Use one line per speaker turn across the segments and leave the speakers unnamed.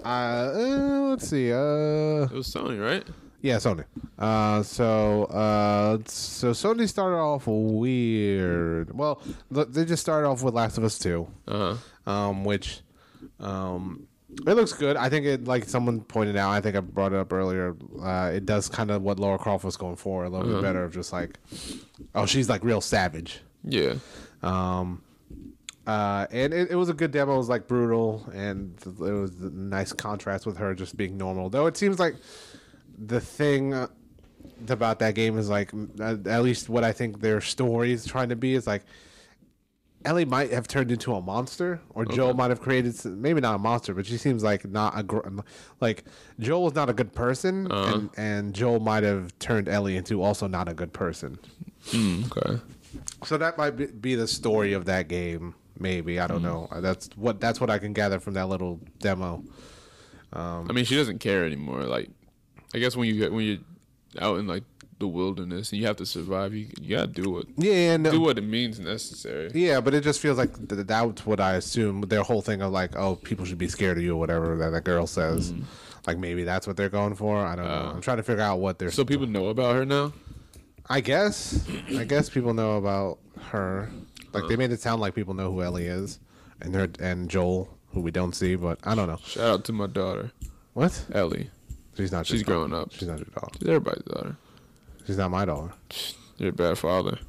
Let's see.
It was Sony, right?
Yeah, Sony. So Sony started off weird. Well, they just started off with Last of Us 2, which it looks good. I think it, like someone pointed out, I think I brought it up earlier. It does kind of what Lara Croft was going for, a little bit better of just like, oh, she's like real savage.
Yeah.
And it was a good demo. It was like brutal, and it was a nice contrast with her just being normal. Though it seems like the thing about that game is like, at least what I think their story is trying to be is like, Ellie might have turned into a monster, or Joel might have created, maybe not a monster, but she seems like not like Joel was not a good person, and Joel might have turned Ellie into also not a good person.
Okay.
So that might be the story of that game. Maybe, I don't know. That's what I can gather from that little demo.
I mean, she doesn't care anymore. Like, I guess when you're out in like the wilderness and you have to survive, you gotta do it.
Yeah, no,
do what it means necessary.
Yeah, but it just feels like that's what I assume. Their whole thing of like, oh, people should be scared of you or whatever that girl says. Like maybe that's what they're going for. I don't know. I'm trying to figure out what they're.
So people know about her now.
I guess people know about her. Like they made it sound like people know who Ellie is, and Joel, who we don't see, but I don't know.
Shout out to my daughter.
What?
Ellie.
She's not.
She's growing up.
She's not your daughter.
She's everybody's daughter.
She's not my daughter.
You're a bad father.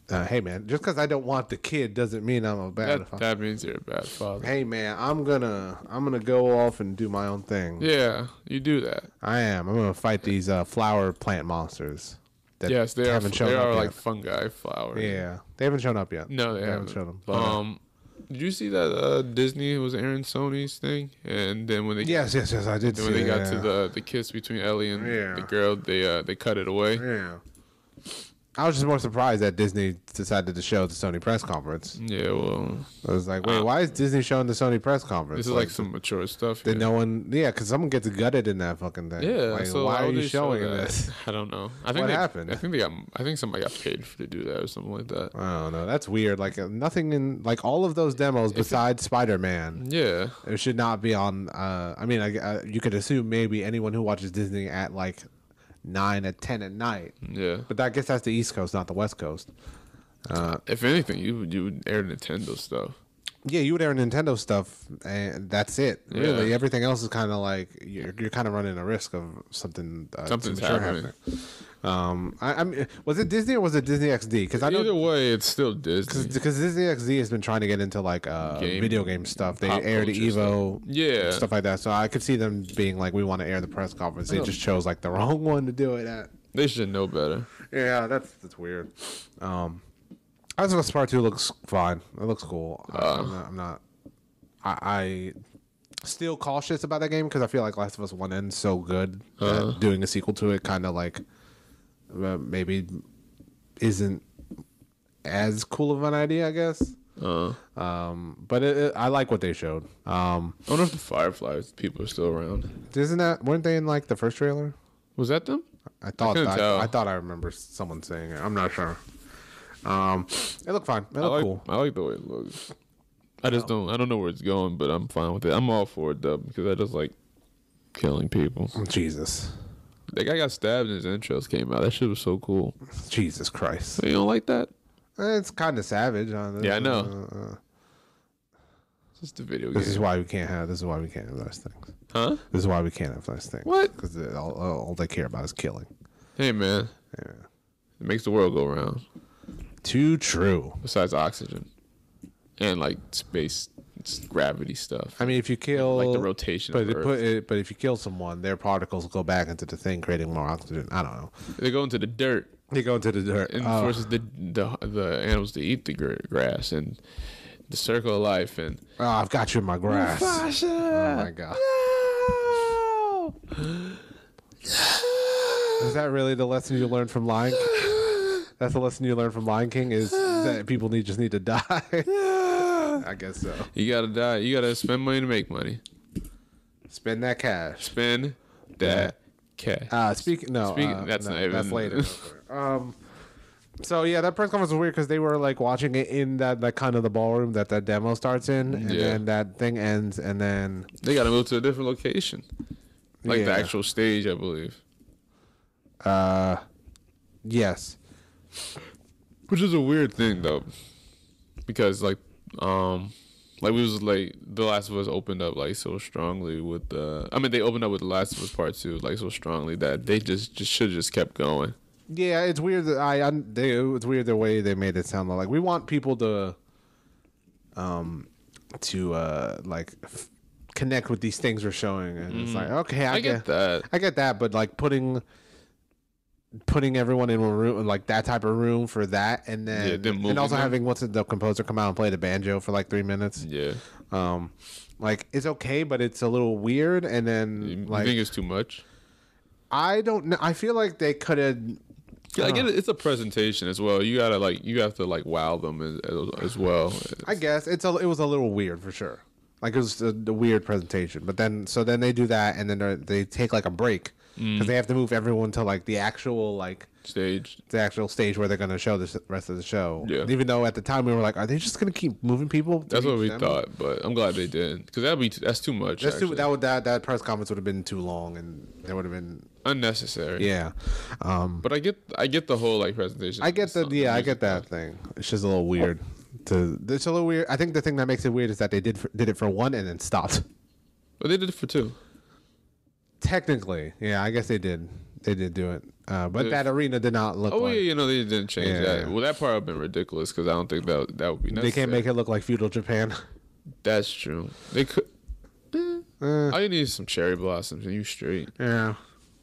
Hey man, just because I don't want the kid doesn't mean I'm a bad father.
That means you're a bad father.
Hey man, I'm gonna go off and do my own thing.
Yeah, you do that.
I am. I'm gonna fight these flower plant monsters.
Yes, they
haven't shown
up. They
up
are
yet.
like fungi flowers.
Yeah, they haven't shown up yet.
No, they haven't
shown them.
But, did you see that Disney was airing Sony's thing, and then when they
yes, I did.
When they got to the kiss between Ellie and the girl, they cut it away.
Yeah. I was just more surprised that Disney decided to show the Sony press conference.
Yeah, well,
I was like, wait, why is Disney showing the Sony press conference?
This is like some mature stuff.
Did no one? Yeah, because someone gets gutted in that fucking thing.
Yeah,
like,
so
why are you showing this?
I don't know. What
happened?
I think somebody got paid to do that or something like that.
I don't know. That's weird. Like nothing in like all of those demos besides Spider-Man.
Yeah,
it should not be on. I mean, you could assume maybe anyone who watches Disney at like 9 at 10 at night.
Yeah,
but I guess that's the East Coast, not the West Coast.
If anything, you would air Nintendo stuff.
Yeah, you would air Nintendo stuff, and that's it.
Yeah.
Really, everything else is kind of like you're kind of running a risk of something's happening. I mean, was it Disney or was it Disney XD? Because
either way, it's still Disney.
Because Disney XD has been trying to get into like video game stuff. They aired Evo, stuff like that. So I could see them being like, "We want to air the press conference." They just chose like the wrong one to do it at.
They should know better.
Yeah, that's weird. Last of Us Part 2 looks fine. It looks cool. I still cautious about that game because I feel like Last of Us 1 ends so good that doing a sequel to it kind of like maybe isn't as cool of an idea, I guess. But I like what they showed.
I wonder if the Fireflies people are still around.
Weren't they in like the first trailer?
Was that them?
I thought I remember someone saying it. I'm not sure. It looked fine. It looked cool.
I like the way it looks. I don't know where it's going, but I'm fine with it. I'm all for it though because I just like killing people.
Jesus.
That guy got stabbed and his entrails came out. That shit was so cool.
Jesus Christ.
You don't like that?
It's kind of savage.
Yeah, I know. It's just a video game.
This is why we can't have those things.
Huh?
This is why we can't have those things.
What?
Because all they care about is killing.
Hey, man.
Yeah.
It makes the world go round.
Too true.
Besides oxygen. And, like, space, gravity stuff.
I mean, if you kill...
Like the rotation of Earth.
But if you kill someone, their particles go back into the thing, creating more oxygen. I don't know.
They go into the dirt. And forces the animals to eat the grass and the circle of life. And
I've got you in my grass.
Mufasa!
Oh, my God.
No!
Is that really the lesson you learned from Lion King? That's the lesson you learned from Lion King is that people just need to die? I guess so.
You gotta die. You gotta spend money to make money.
Spend that cash.
Spend that cash.
That's not even.
That's
later. So yeah, that press conference was weird because they were like watching it in that kind of the ballroom that demo starts in, and then that thing ends, and then
they got to move to a different location, like the actual stage, I believe.
Yes.
Which is a weird thing though, because like we was like The Last of Us opened up like so strongly with they opened up with The Last of Us Part 2 like so strongly that they just should have just kept going.
Yeah, it's weird that it's weird the way they made it sound like we want people to connect with these things we're showing, and it's like, okay, I get that, but like putting everyone in one room, like that type of room for that, and then and also having the composer come out and play the banjo for like 3 minutes.
Yeah.
Like it's okay, but it's a little weird. And then
you think it's too much?
I don't know. I feel like they could have.
Yeah, I get it. It's a presentation as well. You have to wow them as well.
I guess it was a little weird for sure. Like it was a weird presentation, but then they do that, and then they take like a break because they have to move everyone to like the actual stage where they're going to show the rest of the show. Yeah. Even though at the time we were like, are they just going to keep moving people?
That's what we thought, but I'm glad they didn't, because that's too much.
That press conference would have been too long, and there would have been
unnecessary.
Yeah.
But I get the whole like presentation.
I get that thing. It's just a little weird. It's a little weird. I think the thing that makes it weird is that they did it for 1 and then stopped.
But they did it for 2.
Technically, yeah, I guess they did. They did do it, but that arena did not look.
Oh yeah, they didn't change that. Well, that part would have been ridiculous because I don't think that would be necessary.
They can't make it look like feudal Japan.
That's true. They could. All you need is some cherry blossoms and you straight.
Yeah.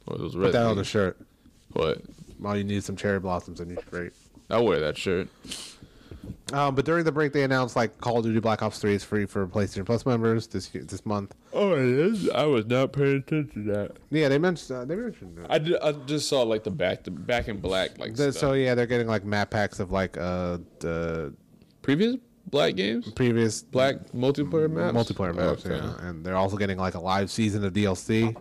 Or those red.
Put that on the shirt.
What?
All you need is some cherry blossoms and you straight.
I'll wear that shirt.
But during the break, they announced like Call of Duty Black Ops 3 is free for PlayStation Plus members this month.
Oh, it is. I was not paying attention to that.
Yeah, they mentioned that.
I just saw like the back in black
so yeah, they're getting like map packs of like the
previous Black games,
previous
Black multiplayer maps.
Okay. Yeah, and they're also getting like a live season of DLC.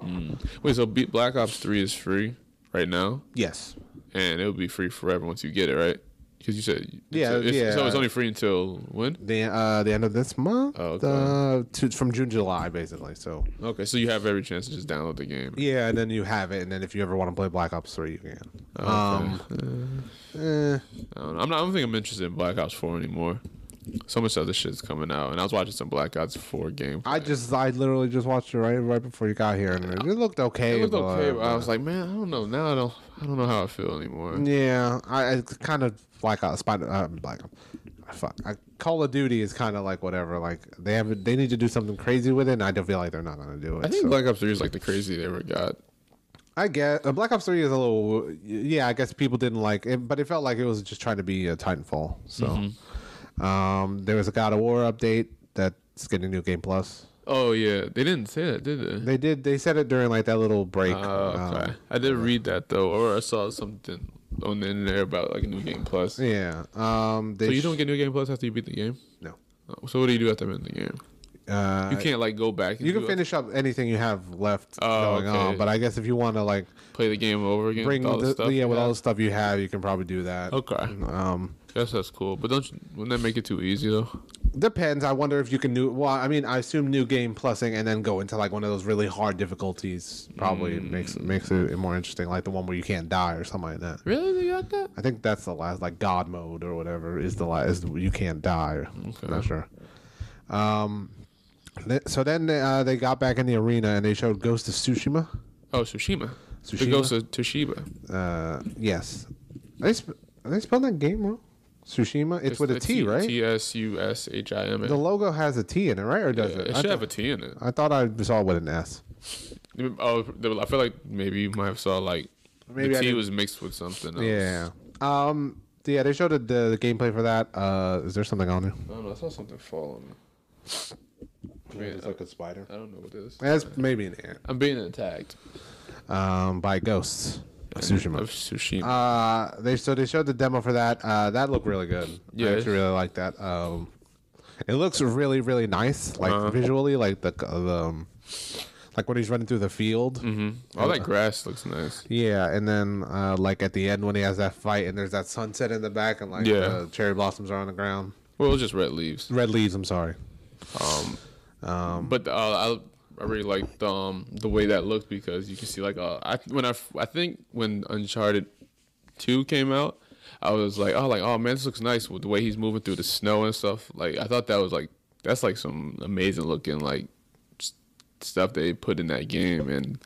Wait, so Black Ops 3 is free right now?
Yes, and
it'll be free forever once you get it, right? Because you said
so
it's only free until when?
The end of this month.
Oh, okay.
From June, July, basically. So
okay, so you have every chance to just download the game.
Yeah, and then you have it, and then if you ever want to play Black Ops 3, you can.
Okay. I don't know. I don't think I'm interested in Black Ops 4 anymore. So much other shit's coming out, and I was watching some Black Ops 4 gameplay. I literally just watched it right before you got here, and it looked okay. It looked okay, but I was like, man, I don't know. Now I don't know how I feel anymore.
Yeah, I kind of like Call of Duty is kind of like whatever. Like they need to do something crazy with it, and I don't feel like they're not going to do it.
I think Black Ops 3 is like the crazy they ever got.
I guess Black Ops 3 is a little. Yeah, I guess people didn't like it, but it felt like it was just trying to be a Titanfall. So. There was a God of War update that's getting New Game Plus.
Oh yeah, they didn't say that, did they?
They did. They said it during like that little break.
Okay. I did read that though, or I saw something on the internet about like a New Game Plus.
Yeah.
So you don't get New Game Plus after you beat the game?
No.
So what do you do after you beat the game? You can't like go back.
You can finish up anything you have left going on, but I guess if you want to like
play the game over again,
with all the stuff you have, you can probably do that.
Okay. Guess that's cool, but wouldn't that make it too easy though?
Depends. I wonder if you can do. Well, I mean, I assume New Game Plusing and then go into like one of those really hard difficulties probably makes it more interesting, like the one where you can't die or something like that.
Really, they got that?
I think that's the last, like God mode or whatever is the last. You can't die. Okay. I'm not sure. So then they got back in the arena and they showed Ghost of Tsushima.
Oh, Tsushima. The Ghost of Toshiba.
Yes. Are they spelling that game wrong? Tsushima? It's with a T, right?
Tsushima.
The logo has a T in it, right? Or does it?
It should have a T in it.
I thought I saw it with an S.
Oh, I feel like maybe you might have saw like the T was mixed with something else.
Yeah. Yeah, they showed the gameplay for that. Is there something on there?
I don't know. I saw something fall on me.
It's like a spider.
I don't know what it is.
That's maybe an ant.
I'm being attacked.
By ghosts. Tsushima. They showed the demo for that. That looked really good. Yeah, I actually really like that. It looks really, really nice, like visually, like the like when he's running through the field.
All that grass looks nice.
Yeah, and then like at the end when he has that fight and there's that sunset in the back and like the cherry blossoms are on the ground.
Well, it was just red leaves.
Red leaves. I'm sorry.
But I really like the way that looked because you can see like I think when Uncharted 2 came out, I was like oh man, this looks nice with the way he's moving through the snow and stuff. Like I thought that was like that's like some amazing looking like stuff they put in that game and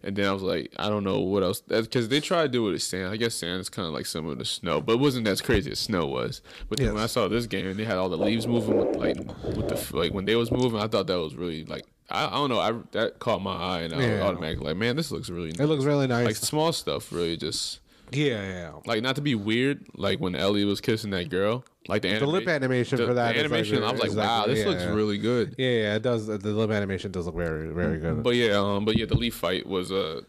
then I was like I don't know what else because they tried to do it with sand. I guess sand is kind of like similar to snow, but it wasn't as crazy as snow was. But then when I saw this game and they had all the leaves moving with the when they was moving, I thought that was really like. I don't know. That caught my eye, and I was automatically like, "Man, this looks really."
It looks really nice.
Like small stuff, really just.
Yeah.
Like not to be weird, like when Ellie was kissing that girl, like the
lip animation for that.
The animation, I was like, "Wow, this looks really good."
Yeah, it does. The lip animation does look very, very good.
But yeah, the leaf fight was the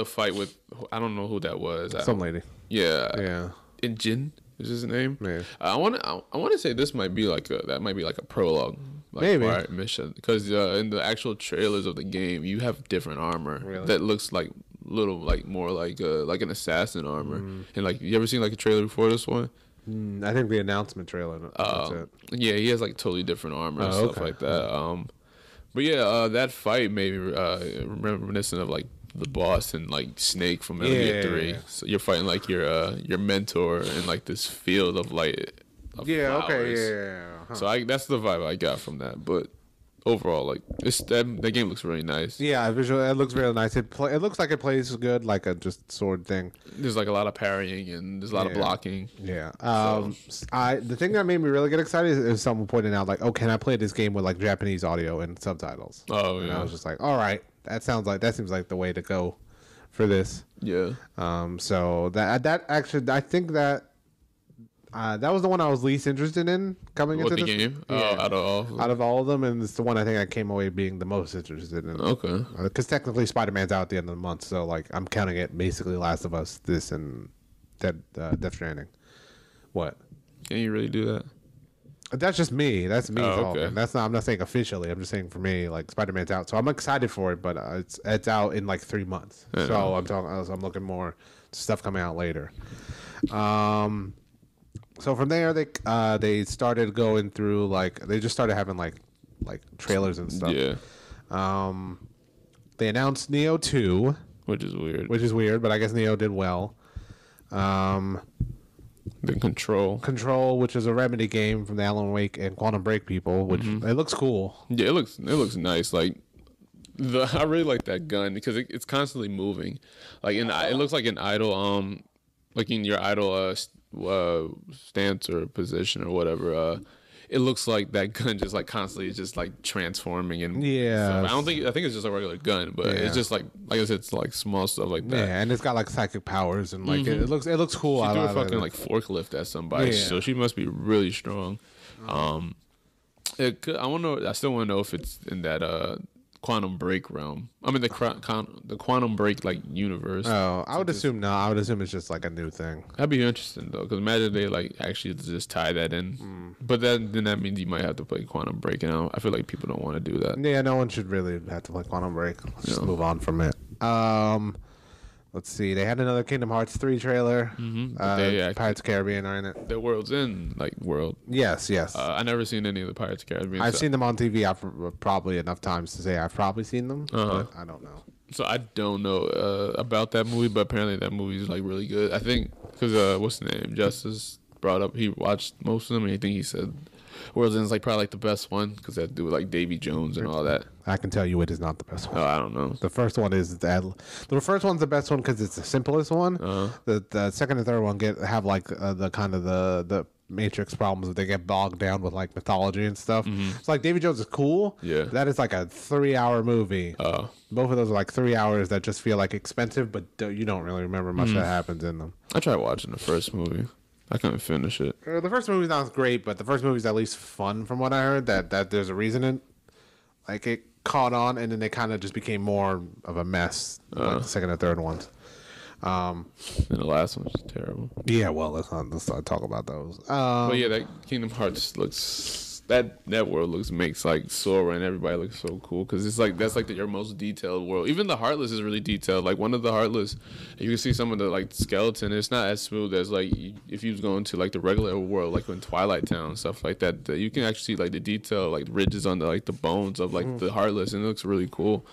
fight with I don't know who that was.
Some lady.
Yeah. And Jin is his name.
Yeah.
I want to say this might be like a prologue. Like
maybe
mission because in the actual trailers of the game you have different armor that looks like little like more like an assassin armor and like you ever seen like a trailer before this one?
I think the announcement trailer. That's it.
Yeah, he has like totally different armor and stuff like that. But yeah, that fight made me reminiscent of like the boss and like Snake from Metal Gear 3. So you're fighting like your mentor in like this field of light. So that's the vibe I got from that. But overall, like that game looks really nice.
Yeah, visually it looks really nice. It looks like it plays good, like a just sword thing.
There's like a lot of parrying and there's a lot of blocking.
Yeah. The thing that made me really get excited is someone pointed out like, oh, can I play this game with like Japanese audio and subtitles?
Oh,
and I was just like, all right, that seems like the way to go for this.
Yeah.
So that actually, I think that. That was the one I was least interested in coming into
the
this
game.
Yeah.
Out
of all of them, and it's the one I think I came away being the most interested in.
Okay.
Because technically, Spider-Man's out at the end of the month, so like I'm counting it basically Last of Us, this, and Death Stranding. What?
Can you really do that?
That's just me. That's me.
Okay.
I'm not saying officially. I'm just saying for me, like Spider-Man's out, so I'm excited for it. But it's out in like 3 months, so I'm looking more stuff coming out later. So from there, they started going through they just started having like trailers and stuff.
Yeah.
They announced Neo 2,
which is
weird, but I guess Neo did well.
The
Control, which is a Remedy game from the Alan Wake and Quantum Break people, which it looks cool.
Yeah, it looks nice. Like I really like that gun because it's constantly moving. Like it looks like an idle like in your idle stance or position or whatever. It looks like that gun just like constantly just like transforming and stuff. I think it's just a regular gun, but it's just like I said, it's like small stuff like that.
Yeah, and it's got like psychic powers and like it looks cool.
She threw a fucking like forklift at somebody, so she must be really strong. I still want to know if it's in that Quantum Break realm. I mean the Quantum Break like universe.
Oh, I would assume no. I would assume it's just like a new thing.
That'd be interesting though, because imagine they like actually just tie that in. But then that means you might have to play Quantum Break, and I feel like people don't want to do that.
Yeah, no one should really have to play Quantum Break. Let's just move on from it. Let's see. They had another Kingdom Hearts 3 trailer. Pirates of the Caribbean are in it.
The World's End, world.
Yes.
I never seen any of the Pirates of the Caribbean.
I've seen them on TV. I've probably enough times to say I've probably seen them, but I don't know.
So I don't know about that movie, but apparently that movie is like really good. I think because what's the name? Justice brought up he watched most of them, and I think he said World's End is like probably like the best one because they have to do with like Davy Jones and all that.
I can tell you it is not the best one.
Oh, I don't know.
The first one is the first one's the best one because it's the simplest one. The second and third one have like the kind of the Matrix problems that they get bogged down with like mythology and stuff. It's like Davy Jones is cool.
Yeah,
that is like a 3-hour movie. Both of those are like 3 hours that just feel like expensive, but you don't really remember much that happens in them.
I tried watching the first movie. I couldn't finish it.
The first movie's not great, but the first movie's at least fun from what I heard. That there's a reason it caught on, and then they kind of just became more of a mess like the second and third ones.
And the last one's terrible.
Yeah, well, let's not talk about those.
But yeah, that Kingdom Hearts looks that world makes like Sora and everybody looks so cool because it's like that's like your most detailed world. Even the Heartless is really detailed. Like one of the Heartless, you can see some of the like skeleton. It's not as smooth as like if you was going to like the regular world, like in Twilight Town and stuff like that. You can actually see like the detail, like ridges on the like the bones of like the Heartless, and it looks really cool.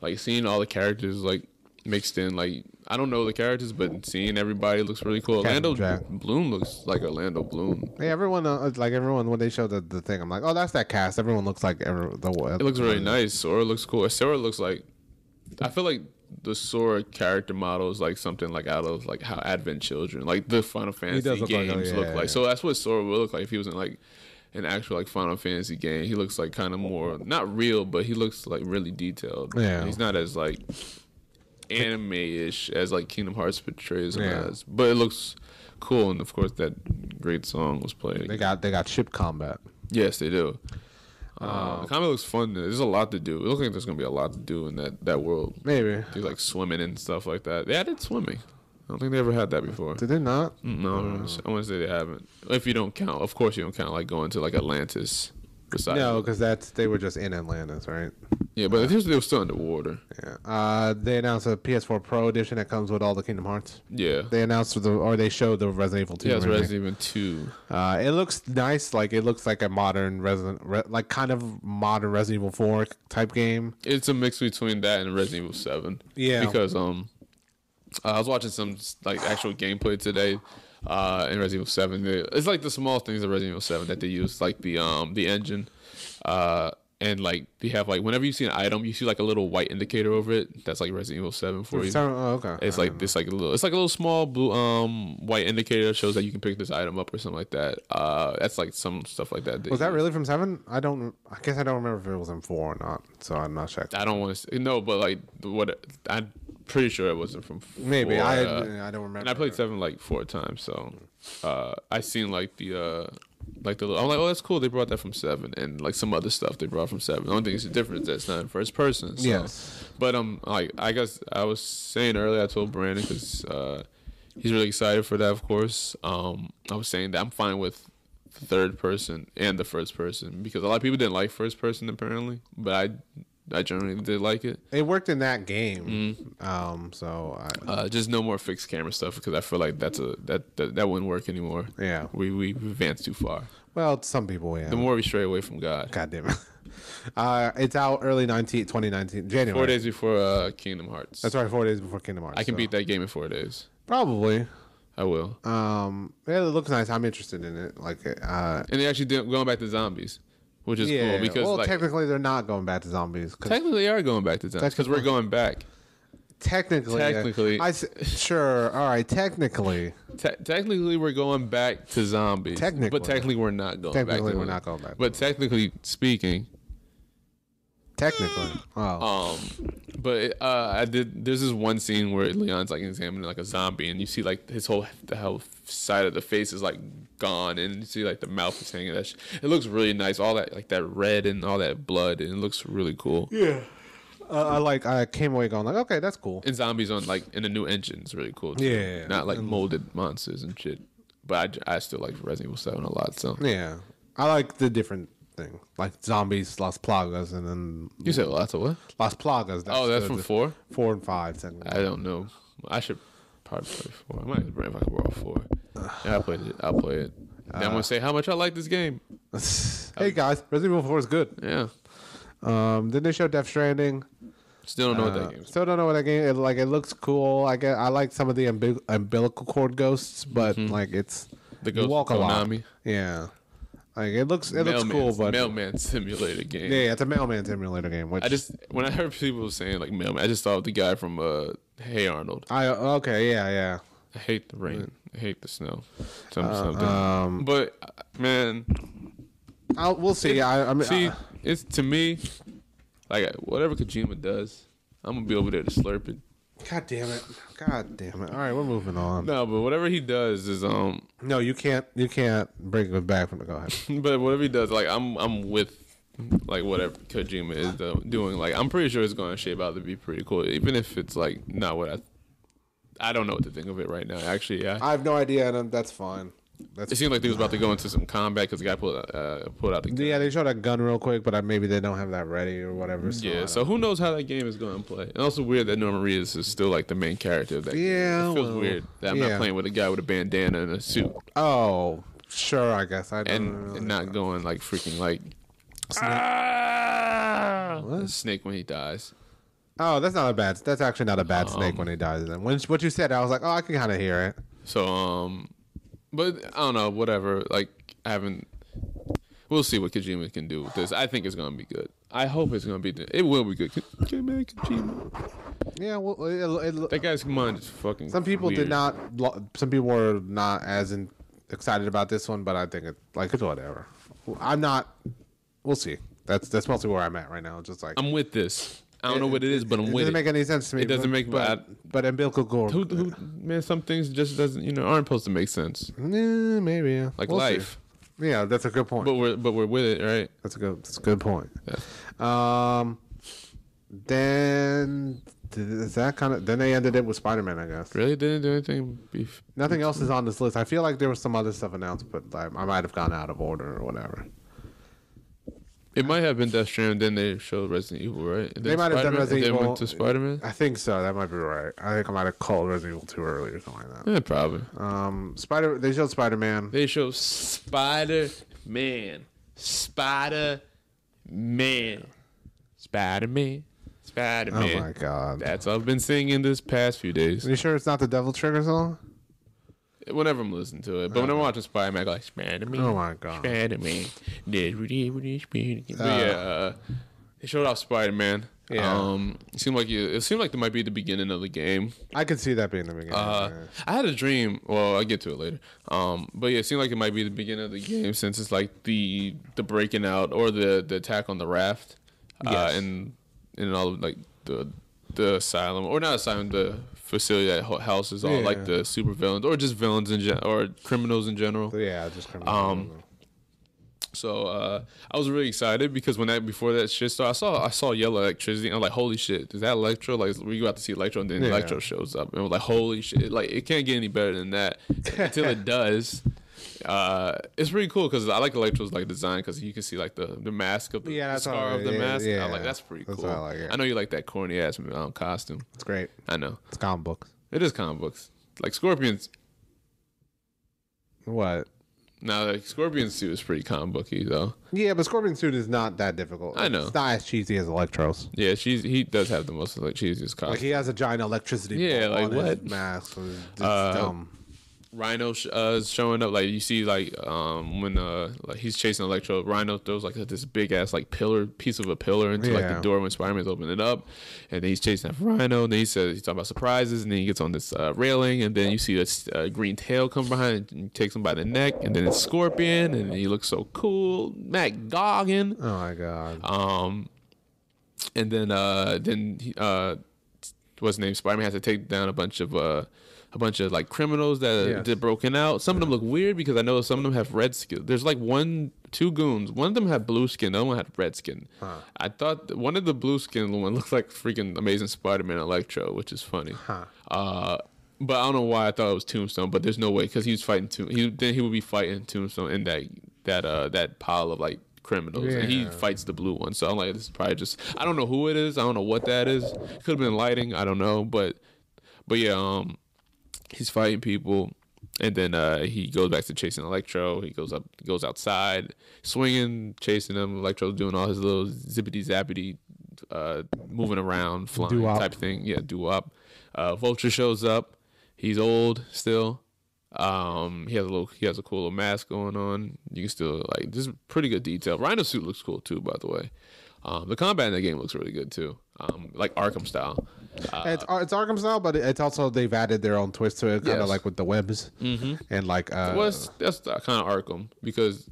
Like seeing all the characters like mixed in, like I don't know the characters, but seeing everybody looks really cool. Orlando Bloom looks like Orlando Bloom.
Yeah, everyone when they show the thing, I'm like, oh, that's that cast. Everyone looks like
It looks really nice. Sora looks cool. Sora looks like, I feel like the Sora character model is like something like out of like how Advent Children, like the Final Fantasy games look like. So that's what Sora would look like if he was in like an actual like Final Fantasy game. He looks like kind of more not real, but he looks like really detailed. Yeah, he's not as like anime-ish as like Kingdom Hearts portrays him as, but it looks cool. And of course, that great song was played.
They got ship combat.
Yes, they do. The combat looks fun. There's a lot to do. It looks like there's gonna be a lot to do in that world.
Maybe
do like swimming and stuff like that. They added swimming. I don't think they ever had that before.
Did they not?
No, I want to say they haven't. If you don't count, of course you don't count like going to like Atlantis.
No, because they were just in Atlantis, right?
Yeah, but they were still underwater.
Yeah. They announced a PS4 Pro edition that comes with all the Kingdom Hearts.
Yeah.
They announced they showed the Resident Evil 2.
Yeah, it's Resident Evil 2.
It looks nice. Like it looks like a modern kind of modern Resident Evil 4 type game.
It's a mix between that and Resident Evil 7.
Yeah.
Because I was watching some like actual gameplay today. In Resident Evil 7, it's like the small things of Resident Evil 7 that they use, like the engine, and like they have like whenever you see an item, you see like a little white indicator over it. That's like Resident Evil 7 for you.
Oh, okay.
It's like a little small blue white indicator that shows that you can pick this item up or something like that. That's like some stuff like that.
Was that really from 7? I guess I don't remember if it was in 4 or not. So I'm not sure.
I don't want to no, but like I'm pretty sure it wasn't from 4.
Maybe I don't remember.
And I played 7 like 4 times, so I seen like the I'm like, oh, that's cool. They brought that from 7, and like some other stuff they brought from 7. The only thing is the difference that's not in first person. So.
Yes,
but like I guess I was saying earlier, I told Brandon because he's really excited for that. Of course, I was saying that I'm fine with the third person and the first person because a lot of people didn't like first person apparently, but I generally did like it.
It worked in that game. So
just no more fixed camera stuff because I feel like that wouldn't work anymore.
Yeah,
we advanced too far.
Well, some people, yeah.
The more we stray away from God.
God damn it. It's out early 2019, January.
4 days before Kingdom Hearts.
That's right, 4 days before Kingdom Hearts.
I can beat that game in 4 days.
Probably.
I will.
Yeah, it looks nice. I'm interested in it. Like,
and they actually going back to zombies. Which is cool because
well, technically they're not going back to zombies.
Technically, they are going back to zombies because we're going back.
Technically, sure. All right, technically.
Technically, we're going back to zombies. But technically, we're not going back.
Technically, we're not going back.
But technically speaking.
Technically. Oh.
But there's this one scene where Leon's like examining like a zombie, and you see like the whole side of the face is like gone, and you see like the mouth is hanging. It looks really nice. All that like that red and all that blood, and it looks really cool.
Yeah. I came away going like, okay, that's cool.
And zombies on like in a new engine is really cool too.
Yeah.
Not like molded monsters and shit. But I still like Resident Evil 7 a lot. So
yeah, I like the different thing, like zombies, Las Plagas, and then
you said lots of what?
Las Plagas.
That's from 4.
4 and 5. Technically.
I don't know. I should probably play 4. I might bring if I can roll 4. Yeah, I played it. I'll play it. Then I'm gonna say how much I like this game.
Hey guys, Resident Evil 4 is good.
Yeah.
Then they showed Death Stranding.
Still don't know what that game is.
Still don't know what that game is. Like, it looks cool. I like some of the umbilical cord ghosts, but like it's
the ghost
walk a lot.
Konami.
Yeah. Like it looks cool, but
mailman simulator game.
Yeah, it's a mailman simulator game. Which
when I heard people saying like mailman, I just thought of the guy from Hey Arnold.
Yeah.
I hate the rain. I hate the snow. Something. But man,
we'll see.
It's to me like whatever Kojima does, I'm gonna be over there to slurp it.
God damn it! All right, we're moving on.
No, but whatever he does is
No, you can't bring it back from the go ahead.
But whatever he does, like I'm with like whatever Kojima is doing. Like I'm pretty sure it's going to shape out to be pretty cool, even if it's like not what I don't know what to think of it right now. Actually, yeah,
I have no idea, and that's fine.
It seemed like they was about to go into some combat because the guy pulled out the gun.
Yeah, they showed that gun real quick, but maybe they don't have that ready or whatever. So
so who knows how that game is going to play? And also weird that Norman Reedus is still like the main character of that game. It feels weird that I'm not playing with a guy with a bandana and a suit.
Oh, sure, I guess.
And not going like freaking like snake when he dies.
Oh, that's actually not a bad snake when he dies. Then what you said, I was like, oh, I can kind of hear it.
So but I don't know, whatever. Like we'll see what Kojima can do with this. I think it's gonna be good. I hope it's gonna be. It will be good. Kojima.
Yeah, well,
that guy's mind is fucking.
Some people
weird.
Some people were not as excited about this one, but I think it's whatever. I'm not. We'll see. That's mostly where I'm at right now. Just like
I'm with this. I don't know what it is, but I'm with it.
Doesn't make any sense to me.
It doesn't make.
But umbilical cord.
Man, some things just doesn't. Aren't supposed to make sense.
Maybe. Yeah.
Like life.
See. Yeah, that's a good point.
But we're with it, right?
That's a good point. Yeah. Then is that kind of? Then they ended it with Spider-Man, I guess.
Really didn't do anything.
Nothing else is on this list. I feel like there was some other stuff announced, but I might have gone out of order or whatever.
It might have been Death Stranding, then they showed Resident Evil, right?
They might have done Resident Evil.
Then went to Spider-Man?
I think so. That might be right. I think I might have called Resident Evil too early or something like that.
Yeah, probably.
They showed Spider-Man.
They showed Spider-Man. Spider-Man. Spider-Man. Spider-Man.
Oh, my God.
That's all I've been singing this past few days.
Are you sure it's not the Devil Trigger song?
Whenever I'm listening to it. But when I'm watching Spider-Man, I go like, Spider-Man.
Oh, my God.
Spider-Man. Yeah. They showed off Spider-Man.
Yeah.
It seemed like it might be the beginning of the game.
I could see that being the beginning.
I had a dream. Well, I'll get to it later. But yeah, it seemed like it might be the beginning of the game since it's like the breaking out or the attack on the raft.
Yes.
And all like the asylum, or not asylum, the facility that houses all like the super villains or just villains or criminals in general.
Yeah, just criminals.
So I was really excited because before that shit started, I saw yellow electricity and I'm like, holy shit, is that Electro? Like we got to see Electro and then Electro shows up and I was like, holy shit, like it can't get any better than that until it does. It's pretty cool because I like Electro's like design because you can see like the mask of the scar of the mask. Yeah, I'm like, that's pretty cool. I like it. I know you like that corny ass costume.
It's great.
I know.
It's comic books.
It is comic books. Like Scorpion's.
What?
No, like Scorpion's suit is pretty comic booky though.
Yeah, but Scorpion's suit is not that difficult.
I know.
It's not as cheesy as Electro's.
Yeah, he does have the most like cheesiest costume.
Like he has a giant electricity ball
like
on
what?
his mask. It's dumb.
Rhino is showing up. Like you see, like when like he's chasing Electro, Rhino throws like this big ass like piece of a pillar into like the door when Spider-Man's opening it up, and then he's chasing after Rhino. And then he's talking about surprises, and then he gets on this railing, and then you see this green tail come behind and takes him by the neck, and then it's Scorpion, and he looks so cool, Mac Goggin.
Oh my God.
And then what's his name? Spider-Man has to take down a bunch of like criminals that are broken out. Some of them look weird because I know some of them have red skin. There's like two goons. One of them had blue skin. The other one had red skin. Huh. I thought one of the blue skin one looked like freaking Amazing Spider-Man Electro, which is funny. Huh. But I don't know why I thought it was Tombstone. But there's no way because he was fighting he would be fighting Tombstone in that pile of like criminals, and he fights the blue one. So I'm like, this is probably just, I don't know who it is. I don't know what that is. It could have been lighting. I don't know, but yeah, he's fighting people, and then he goes back to chasing Electro. He goes outside, swinging, chasing him. Electro's doing all his little zippity zappity, moving around, flying doo-wop type thing. Yeah, doo-wop. Vulture shows up. He's old still. He has a cool little mask going on. You can still like, this is pretty good detail. Rhino's suit looks cool too, by the way. The combat in the game looks really good too. Like Arkham style.
It's Arkham style, but it's also they've added their own twist to it, kind of like with the webs and like.
Well, that's kind of Arkham because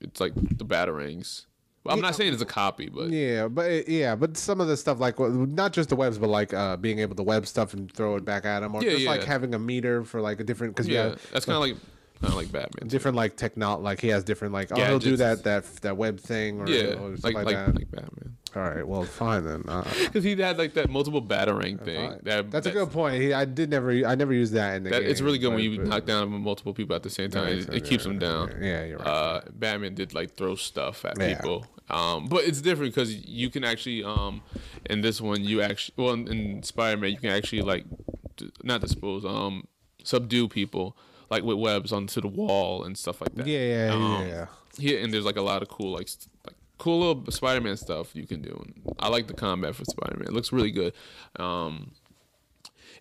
it's like the batarangs. Well, I'm not saying it's a copy, but
but some of the stuff like not just the webs, but like being able to web stuff and throw it back at them, or just like having a meter for like a different. Because
that's kind of like Batman.
Different like like he has different like he'll do that web thing or
like
that.
Like Batman.
All right, well, fine then.
Because he had like that multiple batarang thing.
That's a good point. I never used that in the game.
It's really good when you knock down multiple people at the same time. It keeps them down.
Yeah, you're right.
Batman did like throw stuff at people. But it's different because you can actually in this one in Spider-Man you can actually like not dispose subdue people like with webs onto the wall and stuff like that.
Yeah.
And there's like a lot of cool like cool little Spider-Man stuff you can do. And I like the combat for Spider-Man. It looks really good.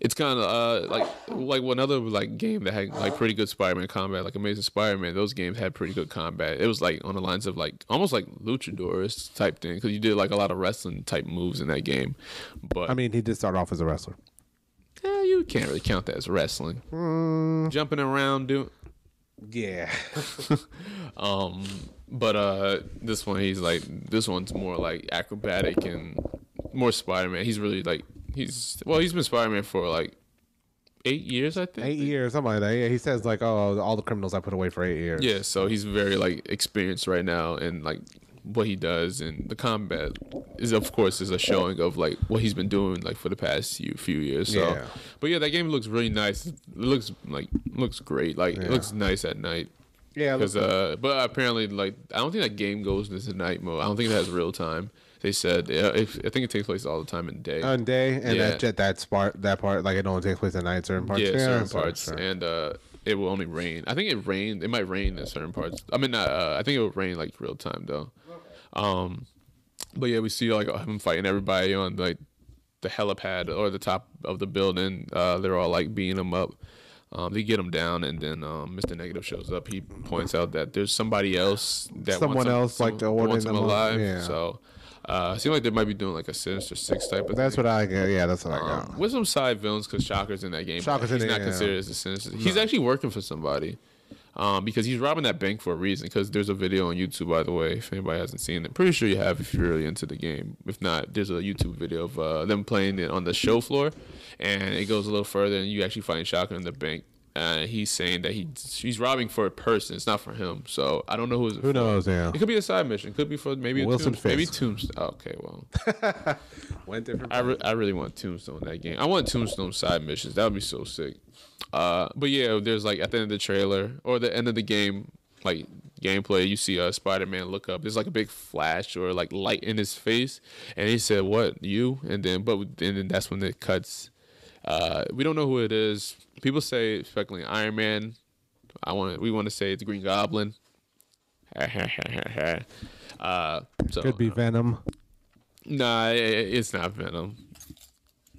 It's kind of like one other like game that had like pretty good Spider-Man combat, like Amazing Spider-Man. Those games had pretty good combat. It was like on the lines of like almost like luchadors type thing because you did like a lot of wrestling type moves in that game. But
I mean, he did start off as a wrestler.
Yeah, you can't really count that as wrestling. Jumping around, doing.
Yeah.
But this one's more like acrobatic and more Spider-Man. He's really like he's been Spider-Man for like 8 years, I think.
8 years, something like that. Yeah, he says like, oh, all the criminals I put away for 8 years.
Yeah, so he's very like experienced right now and like what he does, and the combat is of course a showing of like what he's been doing like for the past few years. So,
yeah.
But yeah, that game looks really nice. It looks great. Like it looks nice at night.
Yeah,
because but apparently like I don't think that game goes into night mode. I don't think it has real time. They said I think it takes place all the time in day.
On day, and that part like it only takes place at night. Certain parts,
certain parts, sure. And it will only rain. I think it rained. It might rain in certain parts. I mean, I think it will rain like real time though. But yeah, we see like him fighting everybody on like the helipad or the top of the building. They're all like beating him up. They get him down, and then Mr. Negative shows up. He points out that there's somebody else that wants him alive. Yeah. So it seems like they might be doing like a Sinister Six type of
That's
thing.
what I get. Yeah, that's what I got.
With some side villains, because Shocker's in that game. He's not considered as a Sinister. He's actually working for somebody. Because he's robbing that bank for a reason. Because there's a video on YouTube, by the way, if anybody hasn't seen it. Pretty sure you have if you're really into the game. If not, there's a YouTube video of them playing it on the show floor, and it goes a little further, and you actually find Shocker in the bank. He's saying that he's robbing for a person. It's not for him. So I don't know who
knows? Yeah,
it could be a side mission. It could be for maybe
Wilson Fisk.
Maybe Tombstone. Okay, well,
went different.
I really want Tombstone in that game. I want Tombstone side missions. That would be so sick. But yeah, there's like at the end of the trailer or the end of the game, like gameplay, you see Spider-Man look up. There's like a big flash or like light in his face, and he said, "What, you?" And then that's when it cuts. We don't know who it is. People say speculating Iron Man. We want to say it's Green Goblin.
Could be Venom.
Nah, it's not Venom.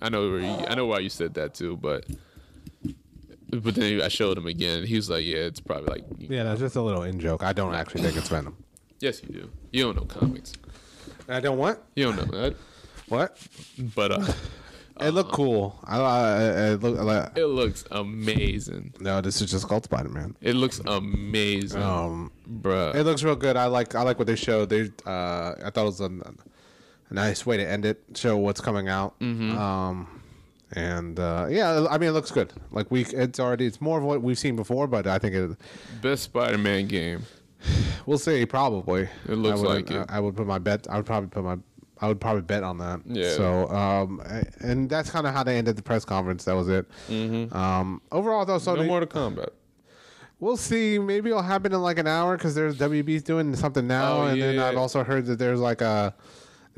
I know why you said that too, but then I showed him again. He was like, "Yeah, it's probably like."
Yeah, that's just a little in joke. I don't actually think it's Venom.
Yes, you do. You don't know comics.
I don't what?
You don't know that.
What?
But
it looked cool.
It looks amazing.
No, this is just called Spider-Man.
It looks amazing, bruh.
It looks real good. I like what they showed. I thought it was a nice way to end it. Show what's coming out. Mm-hmm. Yeah, I mean, it looks good. Like it's more of what we've seen before, but I think
best Spider-Man game.
We'll see. Probably.
It looks like it.
I would put my bet. I would probably bet on that.
Yeah.
So, and that's kind of how they ended the press conference. That was it. Mm-hmm. Overall, though,
no more to combat.
We'll see. Maybe it'll happen in like an hour because there's WB's doing something now, then I've also heard that there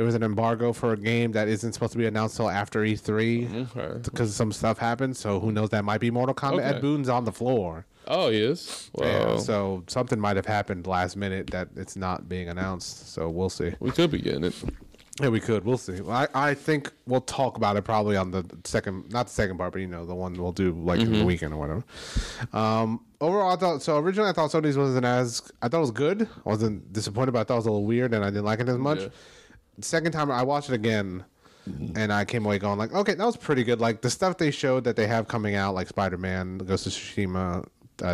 was an embargo for a game that isn't supposed to be announced till after E3 because some stuff happened. So who knows? That might be Mortal Kombat.
Okay.
Ed Boon's on the floor.
Oh, he is? Wow.
Yeah, so something might have happened last minute that it's not being announced. So we'll see.
We could be getting it.
Yeah, we could. We'll see. I think we'll talk about it probably on the second, not the second part, but the one we'll do like in the weekend or whatever. Overall, originally I thought Sony's wasn't I thought it was good. I wasn't disappointed, but I thought it was a little weird and I didn't like it as much. Yeah. The second time I watched it again, and I came away going like, okay, that was pretty good. Like the stuff they showed that they have coming out, like Spider-Man, Ghost of Tsushima,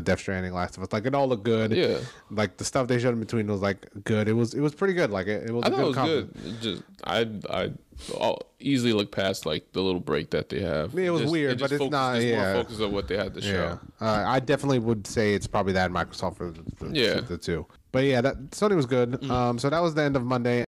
Death Stranding, Last of Us, like it all looked good.
Yeah,
like the stuff they showed in between was like good. It was pretty good. Like it was. I thought it was good.
It just I'll easily look past like the little break that they have.
It was weird, but it's not.
More focus on what they had to show.
I definitely would say it's probably that Microsoft for the two. But yeah, that Sony was good. So that was the end of Monday.